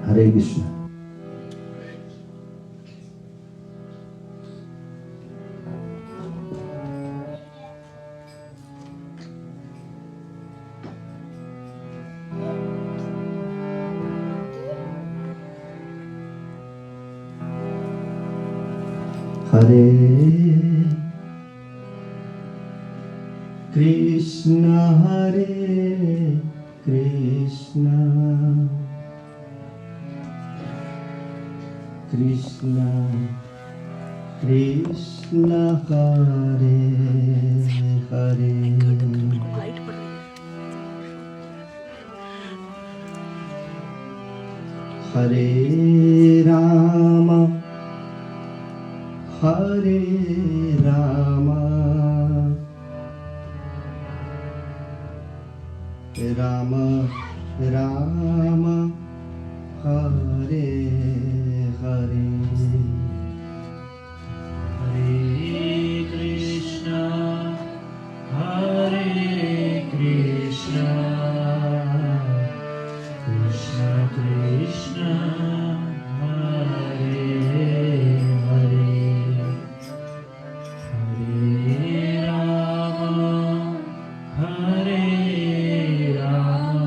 Hare Krishna. Hare Krishna Hare Krishna Krishna Krishna Hare Hare Hare Rama Hare Rama Rama Rama Hare Hare Hare Krishna Hare Krishna Krishna Krishna Hare Hare Hare Rama Hare Rama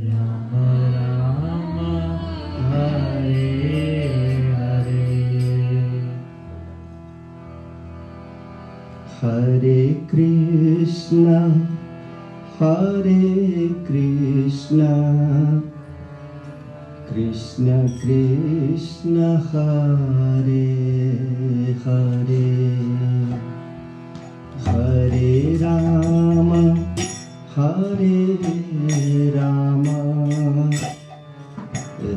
Rama Rama Hare Hare Hare Krishna Hare Krishna Krishna Krishna Hare Hare Hare Rama Hare Rama Rama Rama Hare Hare Hare Krishna Hare Krishna Krishna Krishna Hare Hare Hare Rama Hare Rama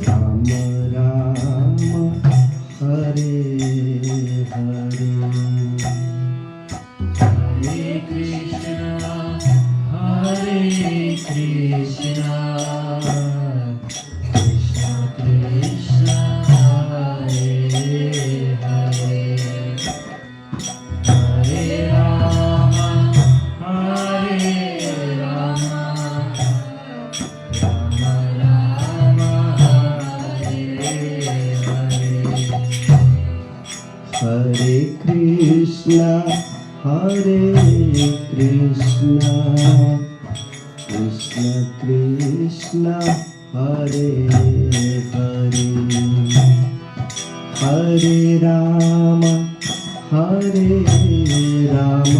Rama Rama Hare Hare Hare Krishna Hare Krishna Krishna Krishna Hare Hare Hare Rama Hare Rama Rama Rama Hare Hare Hare Krishna Hare Krishna Krishna Krishna Hare Hare Hare Rama Hare Rama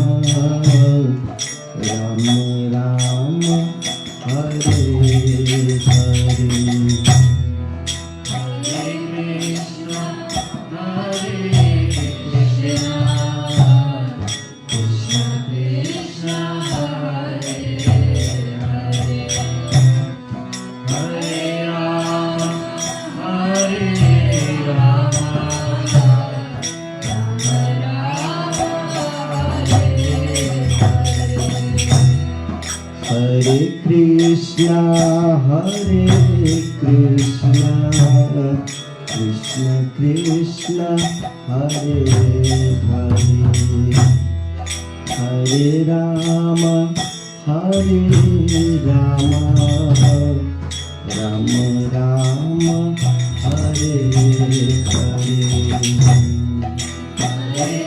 Rama Rama Hare Hare Hare Krishna Hare Krishna Krishna Krishna Hare Hare Hare Rama Hare Rama Rama Rama Hare Hare Hare Krishna Hare Krishna Krishna Krishna Hare Hare Hare Rama Hare Rama Rama Rama Hare Hare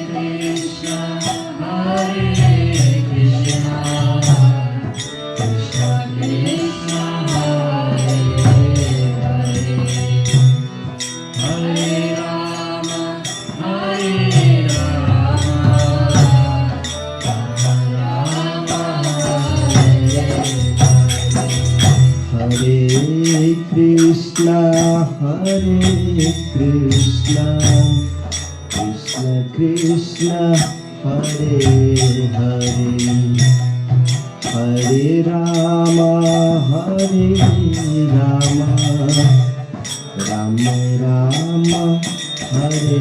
Krishna Hare Krishna Krishna Krishna Hare Hare Hare Rama Hare Rama Rama Rama Hare Hare Hare Krishna Hare Krishna Krishna Krishna Hare Hare Hare Rama Hare Rama Rama Rama Hare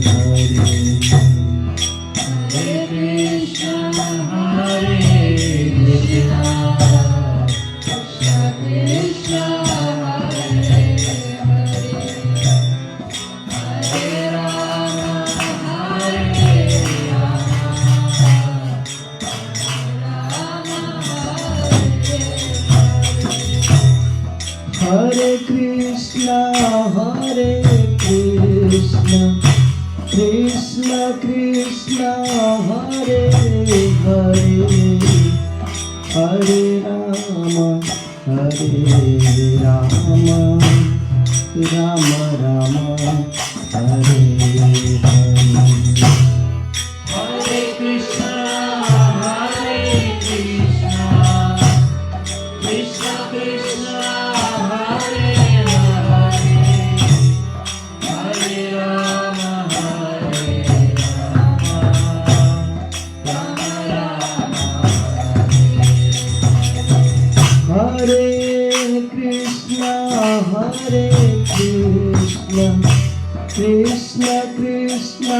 Hare Krishna, Hare Krishna, Krishna Krishna, Hare Hare, Hare Rama, Hare Rama, Rama Rama, Hare Hare. Hare Krishna, Hare Krishna, Krishna Krishna, Hare Hare, Hare Rama, Hare Rama, Rama Rama, Hare Krishna, Hare Krishna, Krishna Krishna,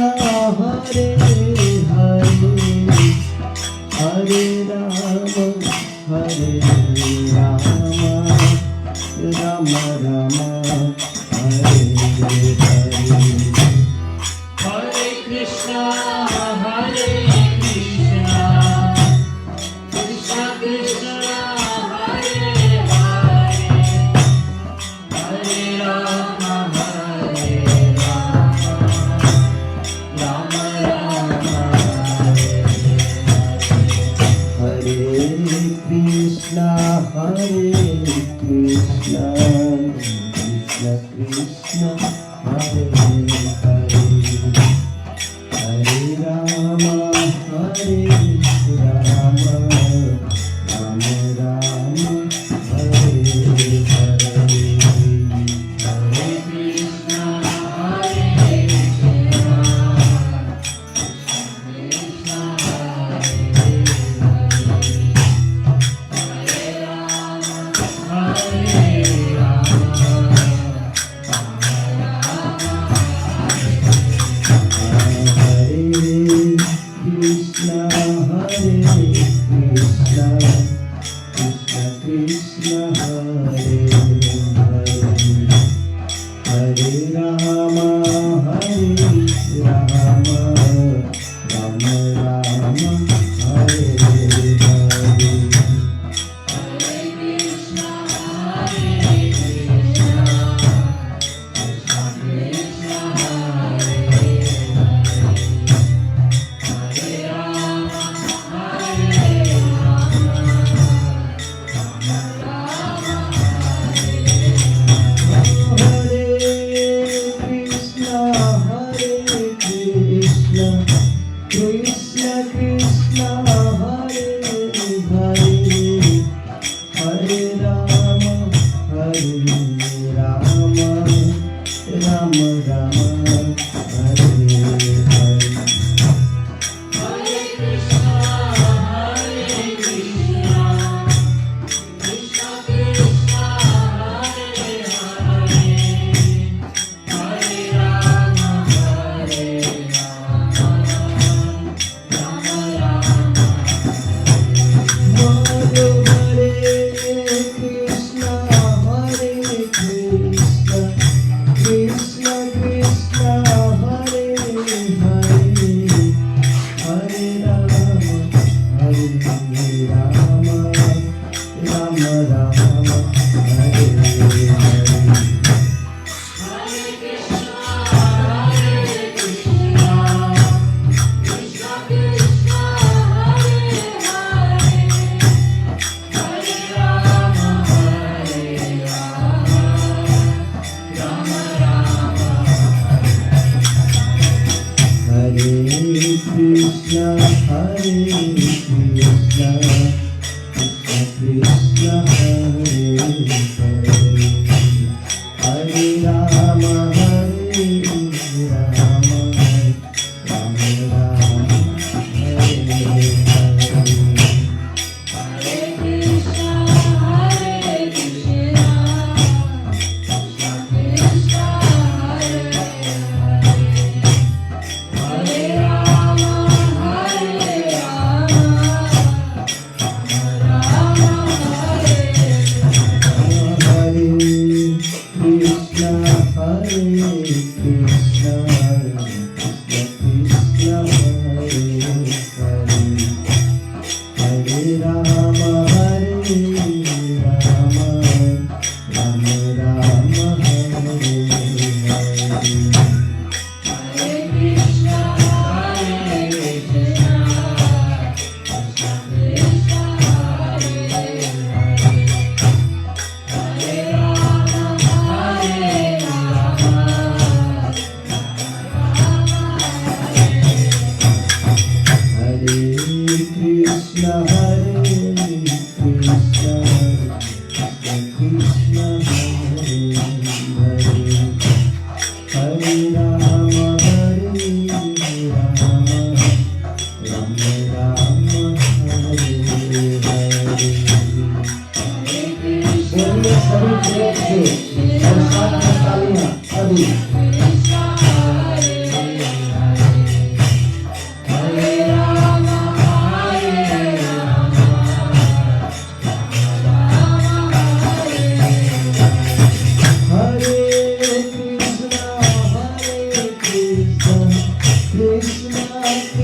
Hare Hare, Hare Rama, Hare Rama, Rama Rama, Hare Hare. Hare Krishna, Hare Krishna, Krishna Krishna, Hare Hare, Hare Rama, Hare Rama, Rama Rama, Hare Krishna, Hare Krishna, Krishna Krishna, Hare Hare, Hare Rama, Hare Rama, Rama Rama, Hare Hare. Hare Krishna, Hare Krishna, Krishna Krishna, Hare Hare Rama, Hare Rama, Rama Rama, Hare Hare. Hare Krishna, Hare Krishna, Krishna Krishna, Hare Hare, Hare Rama, Hare Rama, Rama Rama, Hare Krishna, Hare Krishna, Krishna Krishna, Hare Hare, Hare Rama, Hare Rama, Rama Rama, Hare Hare. Hare Krishna, Hare Krishna, Krishna Krishna, Hare Hare, Hare Rama, Hare Rama, Rama Rama, Hare Krishna, Hare Krishna, Krishna Krishna, Hare Hare, Hare Rama, Hare Rama, Rama Rama, Hare Hare. Hare Krishna, Hare Krishna, Krishna Krishna, Hare Hare, Hare Rama, Hare Rama, Rama Rama, Hare Krishna, Hare Krishna, Krishna Krishna, Hare Hare, Hare Rama, Hare Rama, Rama Rama, Hare Hare. Hare Krishna, Hare Krishna, Krishna Krishna, Hare Hare, Hare Rama, Hare Rama, Hare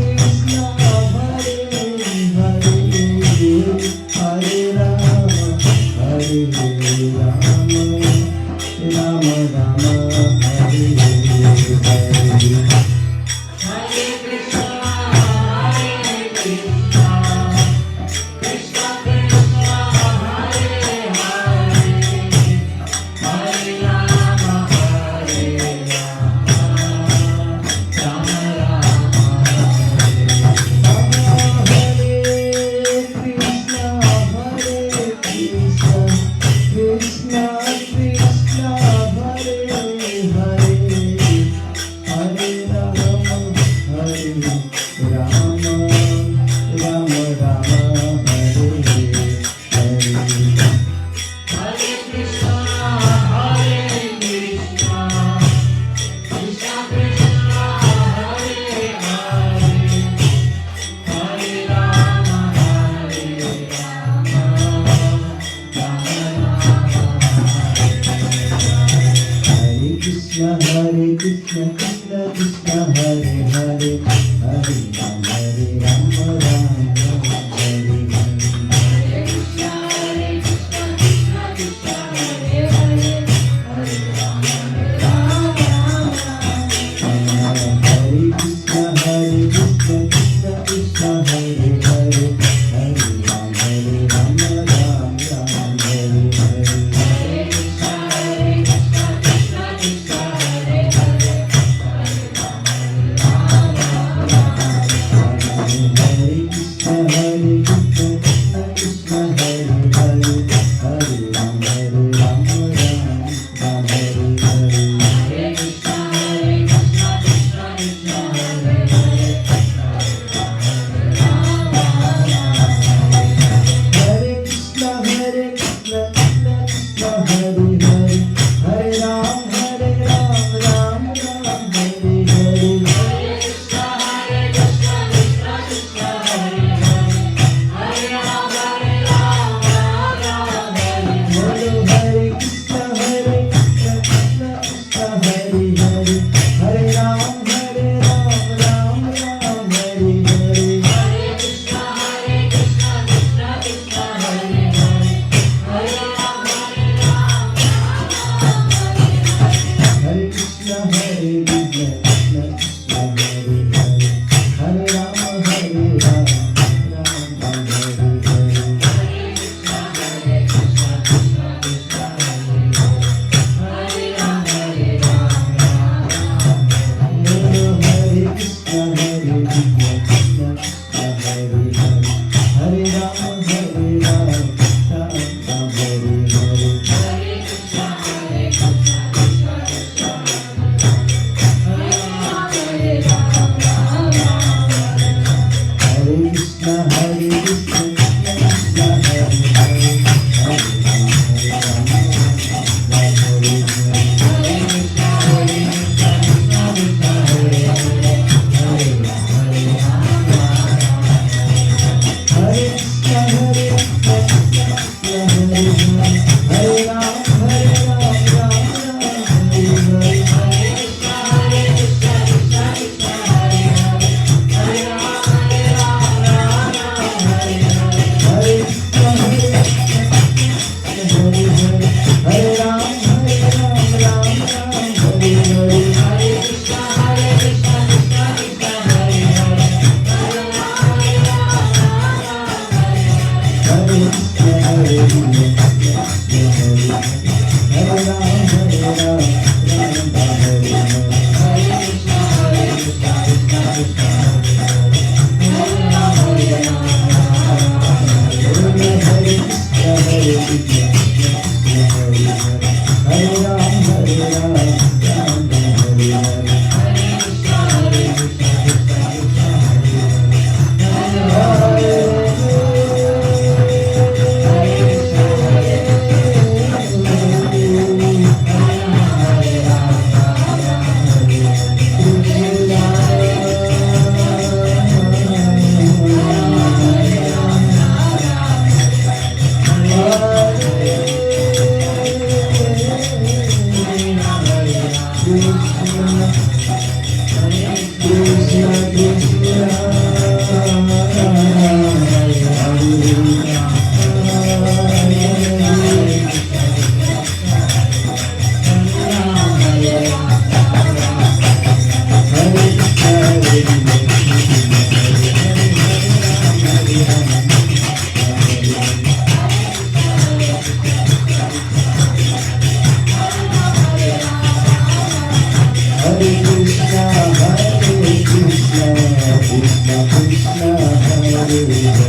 Krishna Hare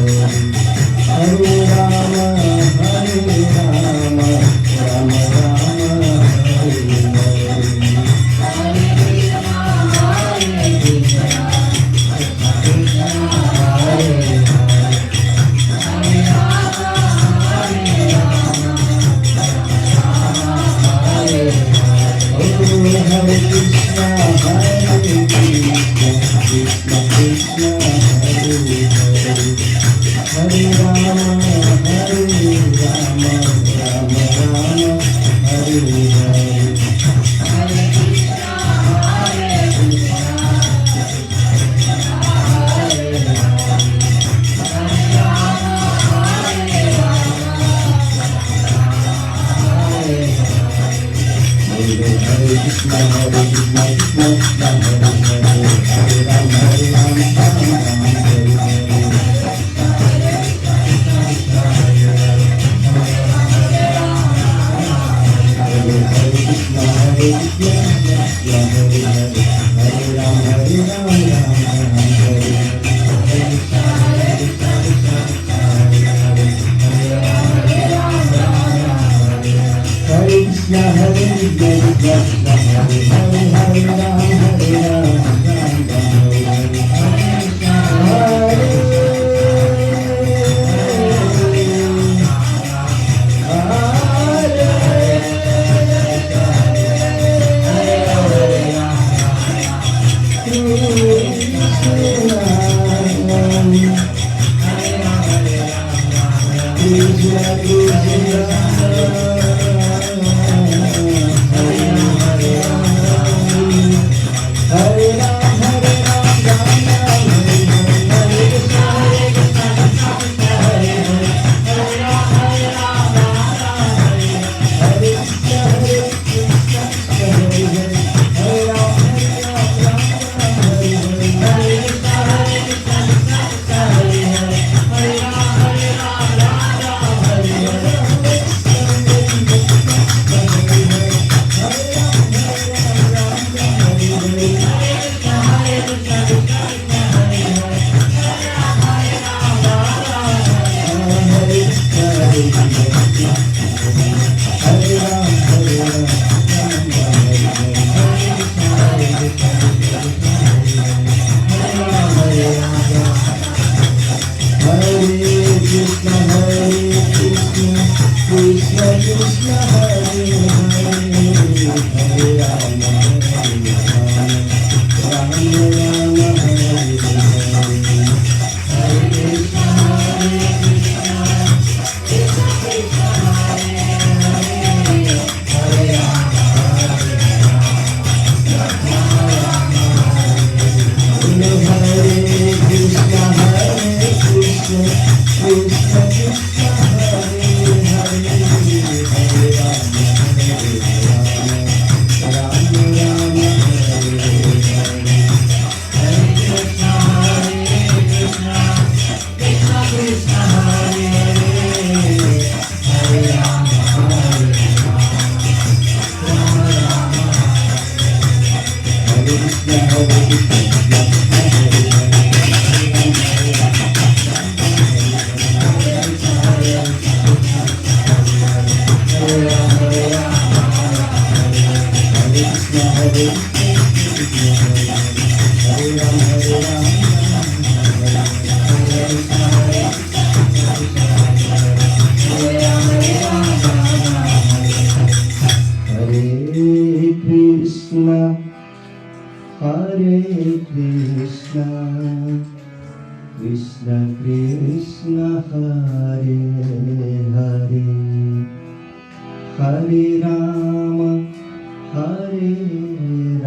Hare Rama Hare Rama Rama Rama Hare Hare Hare Krishna, Hare Krishna, Krishna Krishna, Hare Hare, Hare Rama, Hare Rama, Rama Rama, Hare Hare. Hare Krishna, Hare Krishna, Krishna Krishna, Hare Hare, Hare Rama, Rama Rama, Hare Hare. Hare Krishna, Hare Krishna, Krishna Hare Hare, Hare Rama, Rama Rama, Hare Hare. Hare Krishna, Hare Krishna, Krishna Hare Hare, Hare Rama, Hare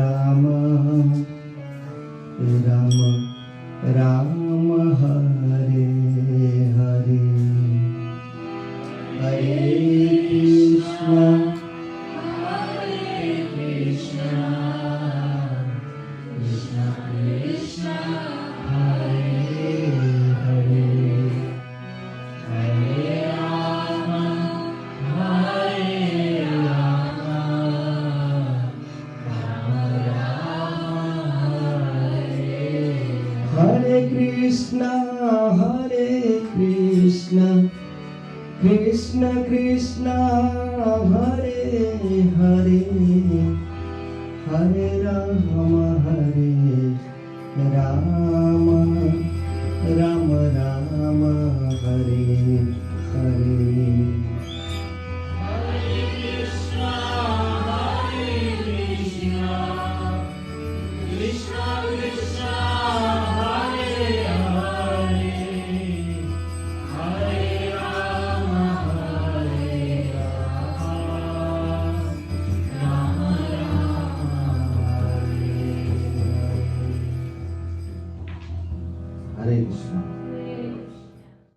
Rama, Rama Rama, Hare Krishna Krishna Hare Hare Hare Rama Hare Rama Rama Rama Hare Hare Hare Krishna Krishna Krishna Krishna Hare Hare